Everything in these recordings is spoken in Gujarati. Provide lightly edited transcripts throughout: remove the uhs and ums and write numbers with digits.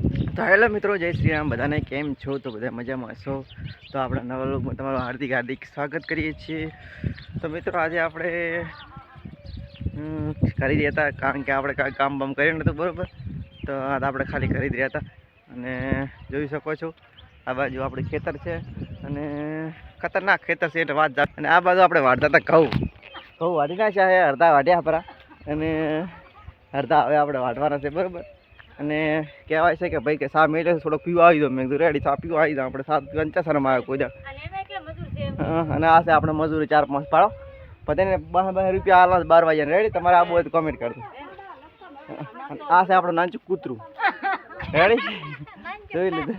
તો હેલો મિત્રો, જય શ્રી રામ. બધાને કેમ છો? તો બધા મજામાં હશો. તો આપણા નવા લોકમાં તમારું હાર્દિક હાર્દિક સ્વાગત કરીએ છીએ. તો મિત્રો આજે આપણે કરી રહ્યા હતા, કારણ કે આપણે કાંઈ કામ બામ કર્યું નહોતું બરાબર. તો આપણે ખાલી કરી જ રહ્યા હતા. અને જોઈ શકો છો આ બાજુ આપણે ખેતર છે અને ખતરનાક ખેતર છે એટલે વાત. અને આ બાજુ આપણે વાળતા હતા ઘઉં વાઢી નાખ્યા છે, અડધા વાઢ્યા આપણા અને અડધા હવે આપણે વાઢવાના છે બરાબર. અને કહેવાય છે કે ભાઈ કે સા મેળે થોડોક પીવા આવી દો. મેં કીધું રેડી સા પીવા આવી દો. આપણે સાત પીવા શરમ આવે કોઈ દા. અને આ છે આપણે મજૂરી 4-5 પાડો બધાને 12 રૂપિયા આલવા 12 વાગ્યા રેડી. તમારે આબુ હોય તો કમેન્ટ કરજો. આ છે આપણું નાનચું કૂતરું રેડી, જોઈ લીધું.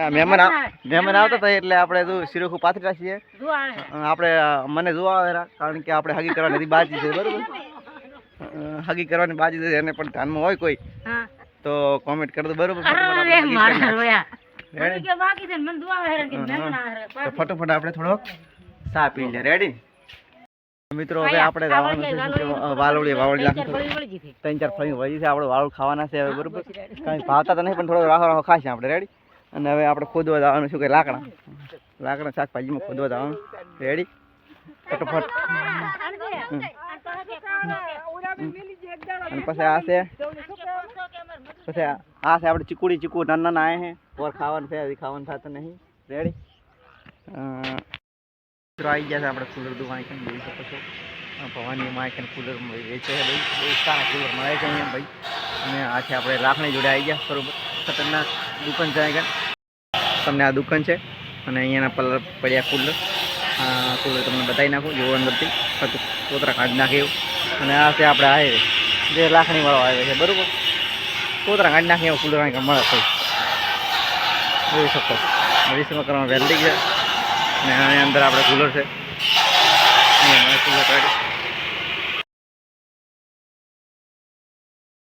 અને મહેમાન આવતા હતા એટલે આપણે તો શીરોખું પાથરી રાખીએ. આપણે મને જોવા આવે કારણ કે આપણે હગી કરવા નથી બાજી છે બરોબર. હગી કરવાની બાજી છે એને પણ ધ્યાનમાં હોય કોઈ તો કોમેન્ટ કરી દો બરોબર. ફટોફટ આપણે થોડોક ચા પી લે રેડી. મિત્રો હવે આપણે વાવડી નાખી 3-4 ફળી વળી છે. આપણે વાળું ખાવાના છે હવે બરોબર. કાંઈ ભાવતા તો નહીં પણ થોડો રાહો ખાશે આપણે રેડી. અને હવે આપણે ખોદવા જવાનું શું કે લાકડા શાકભાજીમાં ખોદવા જવાનું રેડી. ફટોફટ. અને પછી આ છે આપણે ચીકુ નાના આયા હે ઓર ખાવાનું છે. હજી ખાવાનું થતું નહીં રેડી. આવી ગયા છે આપણે કુલર દુકાન જોઈ શકો છો. ભવાની માં કુલર વેચે છે ભાઈ, બહુ સારા કુલર મળે છે અહીંયા ભાઈ. અને આ છે આપણે લાખણી જોડે આવી ગયા બરોબર. ખતરનાક દુકાન છે અહીંયા. તમને આ દુકાન છે અને અહીંયાના પલર પડ્યા કુલર તમને બતાવી નાખું જેવો અંદરથી કોતરા કાઢી નાખે એવું. અને આ છે આપણે આવે જે લાખણીવાળો આવે છે બરાબર. કોતરા કાઢી નાખે એવો કુલર અહીં મળે છે જોઈ શકો. વિશ્વમાં કરવાનું વેલ્ડિંગ છે અને અહીંયા અંદર આપણે કુલર છે. અહીંયા મને કુલર કાઢી